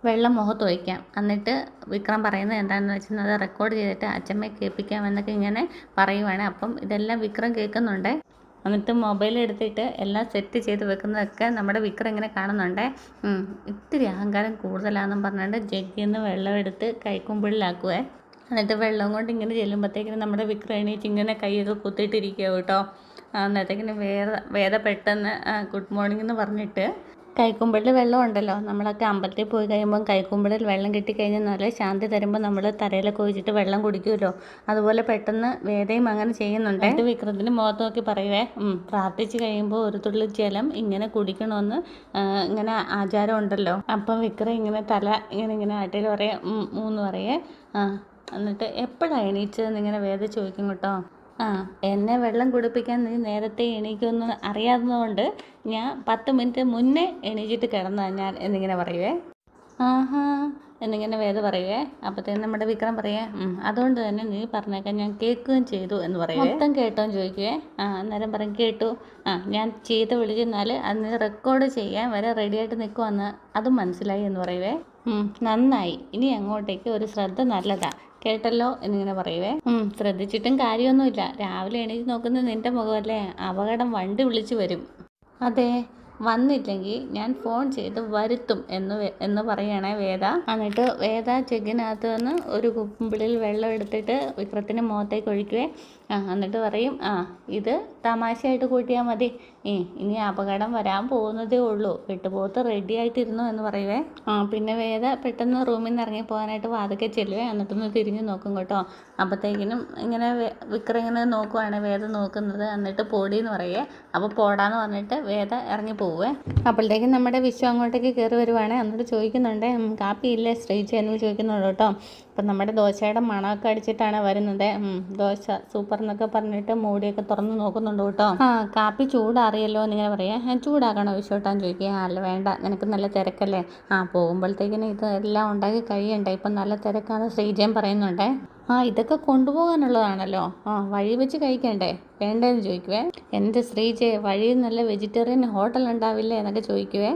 വെള്ളം മുഖത്ത് ഒഴിക്കാം. എന്നിട്ട് വിക്രം പറയുന്നത് എന്താണെന്ന് വെച്ചാൽ അത് റെക്കോർഡ് ചെയ്തിട്ട് അച്ഛമ്മയെ കേൾപ്പിക്കാം എന്നൊക്കെ ഇങ്ങനെ പറയുവാണ്. അപ്പം ഇതെല്ലാം വിക്രം കേൾക്കുന്നുണ്ട്. എന്നിട്ട് മൊബൈൽ എടുത്തിട്ട് എല്ലാം സെറ്റ് ചെയ്ത് വെക്കുന്നതൊക്കെ നമ്മുടെ വിക്രം ഇങ്ങനെ കാണുന്നുണ്ട്. ഇത്തിരി അഹങ്കാരം കൂടുതലാണെന്നും പറഞ്ഞുകൊണ്ട് ജഗ്ഗിൽ നിന്ന് വെള്ളം എടുത്ത് കൈക്കുമ്പിളിലാക്കുവേ. എന്നിട്ട് വെള്ളം കൊണ്ട് ഇങ്ങനെ ചെല്ലുമ്പോഴത്തേക്കിനും നമ്മുടെ വിക്രം എണീറ്റ് ഇങ്ങനെ കൈയൊക്കെ കുത്തിയിട്ടിരിക്കുക കേട്ടോ. അന്നേരത്തേക്കിനും വേദ പെട്ടെന്ന് ഗുഡ് മോർണിംഗ് എന്ന് പറഞ്ഞിട്ട് കൈക്കുമ്പിളിൽ വെള്ളം ഉണ്ടല്ലോ, നമ്മളൊക്കെ അമ്പലത്തിൽ പോയി കഴിയുമ്പം കൈക്കുമ്പിളിൽ വെള്ളം കിട്ടിക്കഴിഞ്ഞാൽ നല്ല ശാന്തി തരുമ്പോൾ നമ്മൾ തലയിലൊക്കെ ഒഴിച്ചിട്ട് വെള്ളം കുടിക്കുമല്ലോ, അതുപോലെ പെട്ടെന്ന് വേദയും അങ്ങനെ ചെയ്യുന്നുണ്ട്. എന്നിട്ട് വിക്രത്തിൻ്റെ മുഖത്ത് നോക്കി പറയുവേ, പ്രാർത്ഥിച്ച് കഴിയുമ്പോൾ ഒരു തുള്ളി ജലം ഇങ്ങനെ കുടിക്കണമെന്ന് ഇങ്ങനെ ആചാരം ഉണ്ടല്ലോ. അപ്പം വിക്രം ഇങ്ങനെ തല ഇങ്ങനെ ആട്ടിൽ പറയേ മൂന്ന് പറയേ. എന്നിട്ട് എപ്പോഴാണ് എണീച്ചതെന്ന് ഇങ്ങനെ വേദ ചോദിക്കും കേട്ടോ. എന്നെ വെള്ളം കുടിപ്പിക്കാൻ നീ നേരത്തെ എണീക്കുമെന്ന് അറിയാവുന്നതുകൊണ്ട് ഞാൻ 10 മിനിറ്റ് മുന്നേ എണീച്ചിട്ട് കിടന്നതാണ് ഞാൻ എന്നിങ്ങനെ പറയുവേ. ആഹാ എന്നിങ്ങനെ വേദ പറയുവേ. അപ്പോഴത്തേക്കും നമ്മുടെ വിക്രം പറയേ, അതുകൊണ്ട് തന്നെ നീ പറഞ്ഞേക്കാൻ ഞാൻ കേൾക്കുകയും ചെയ്തു എന്ന് പറയുവേ. മൊത്തം കേട്ടോന്ന് ചോദിക്കുവേ. അന്നേരം പറയും കേട്ടു. ഞാൻ ചീത്ത വിളിച്ചെന്നാൽ അന്ന് റെക്കോർഡ് ചെയ്യാൻ വരെ റെഡിയായിട്ട് നിൽക്കുമെന്ന് അതും മനസ്സിലായി എന്ന് പറയുവേ. നന്നായി, ഇനി അങ്ങോട്ടേക്ക് ഒരു ശ്രദ്ധ നല്ലതാ കേട്ടല്ലോ എന്നിങ്ങനെ പറയുവേ. ശ്രദ്ധിച്ചിട്ടും കാര്യമൊന്നുമില്ല, രാവിലെ എണീറ്റ് നോക്കുന്ന നിന്റെ മുഖമല്ലേ, അപകടം വണ്ടി വിളിച്ചു വരും. അതെ, വന്നില്ലെങ്കിൽ ഞാൻ ഫോൺ ചെയ്ത് വരുത്തും എന്ന് പറയണേ വേദ. എന്നിട്ട് വേദ ജഗ്ഗിനകത്ത് നിന്ന് ഒരു കുമ്പിളിൽ വെള്ളം എടുത്തിട്ട് വിക്രത്തിൻ്റെ മുഖത്തേക്ക് ഒഴിക്കുവേ. എന്നിട്ട് പറയും, ഇത് തമാശയായിട്ട് കൂട്ടിയാൽ മതി, ഇനി അപകടം വരാൻ പോകുന്നതേ ഉള്ളൂ, പെട്ടുപോത്ത് റെഡി ആയിട്ടിരുന്നു എന്ന് പറയുവേ. പിന്നെ വേദ പെട്ടെന്ന് റൂമിൽ നിന്ന് ഇറങ്ങി പോകാനായിട്ട് വാതിക്കെ ചെല്ലുവേ. എന്നിട്ടൊന്ന് തിരിഞ്ഞ് നോക്കും കേട്ടോ. അപ്പോഴത്തേക്കിനും ഇങ്ങനെ വിക്രം ഇങ്ങനെ നോക്കുവാണ് വേദ നോക്കുന്നത്. എന്നിട്ട് പൊടിയെന്ന് പറയുവേ. അപ്പോൾ പോടാന്ന് പറഞ്ഞിട്ട് വേദ ഇറങ്ങി പോവേ. അപ്പോഴത്തേക്കും നമ്മുടെ വിശ്വ അങ്ങോട്ടേക്ക് കയറി വരുവാണ്. എന്നിട്ട് ചോദിക്കുന്നുണ്ട്, കാപ്പി ഇല്ലേ ശ്രീജ എന്ന് ചോദിക്കുന്നുണ്ട് കേട്ടോ. അപ്പം നമ്മുടെ ദോശയുടെ മണമൊക്കെ അടിച്ചിട്ടാണ് വരുന്നത്. ദോശ സൂപ്പർ എന്നൊക്കെ പറഞ്ഞിട്ട് മൂടിയൊക്കെ തുറന്ന് നോക്കുന്നുണ്ട് കേട്ടോ. കാപ്പി ചൂടാറിയല്ലോ എന്നിങ്ങനെ പറയാം. ചൂടാക്കണോ വിശ്വട്ടാന്ന് ചോദിക്കുക. അല്ല വേണ്ട, നിനക്ക് നല്ല തിരക്കല്ലേ, പോകുമ്പോഴത്തേക്കിനും ഇത് എല്ലാം ഉണ്ടാക്കി കഴിയണ്ടേ, ഇപ്പം നല്ല തിരക്കാണ് ശ്രീജയും പറയുന്നുണ്ട്. ഇതൊക്കെ കൊണ്ടുപോകാനുള്ളതാണല്ലോ, വഴി വെച്ച് കഴിക്കണ്ടേ, വേണ്ടതെന്ന് ചോദിക്കുവേ. എൻ്റെ ശ്രീജയെ വഴിയിൽ നല്ല വെജിറ്റേറിയൻ ഹോട്ടൽ ഉണ്ടാവില്ലേ എന്നൊക്കെ ചോദിക്കുവേ.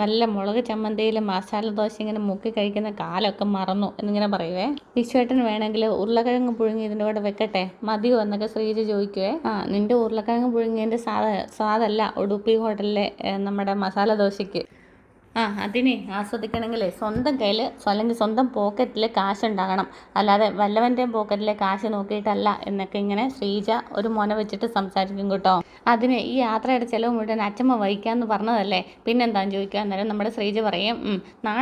നല്ല മുളക് ചമ്മന്തിയിൽ മസാല ദോശ ഇങ്ങനെ മുക്കി കഴിക്കുന്ന കാലമൊക്കെ മറന്നു എന്നിങ്ങനെ പറയുവേ. വിശ്വേട്ടന് വേണമെങ്കിൽ ഉരുളക്കിഴങ്ങ് പുഴുങ്ങി ഇതിൻ്റെ കൂടെ വെക്കട്ടെ, മതിയോ എന്നൊക്കെ ശ്രീജ ചോദിക്കുവേ. നിൻ്റെ ഉരുളക്കിഴങ്ങ് പുഴുങ്ങിയതിൻ്റെ സ്വാദല്ല ഉടുപ്പി ഹോട്ടലിലെ നമ്മുടെ മസാല ദോശയ്ക്ക്. അതിനെ ആസ്വദിക്കണമെങ്കിലേ സ്വന്തം കയ്യിൽ അല്ലെങ്കിൽ സ്വന്തം പോക്കറ്റിൽ കാശുണ്ടാകണം, അല്ലാതെ വല്ലവൻ്റെയും പോക്കറ്റിലെ കാശ് നോക്കിയിട്ടല്ല എന്നൊക്കെ ഇങ്ങനെ ശ്രീജ ഒരു മൊന വെച്ചിട്ട് സംസാരിക്കും കേട്ടോ. അതിന് ഈ യാത്രയുടെ ചിലവ് മുഴുവൻ അച്ഛമ്മ വഹിക്കാമെന്ന് പറഞ്ഞതല്ലേ, പിന്നെന്താന്ന് ചോദിക്കുക. അന്നേരം നമ്മുടെ ശ്രീജ പറയും,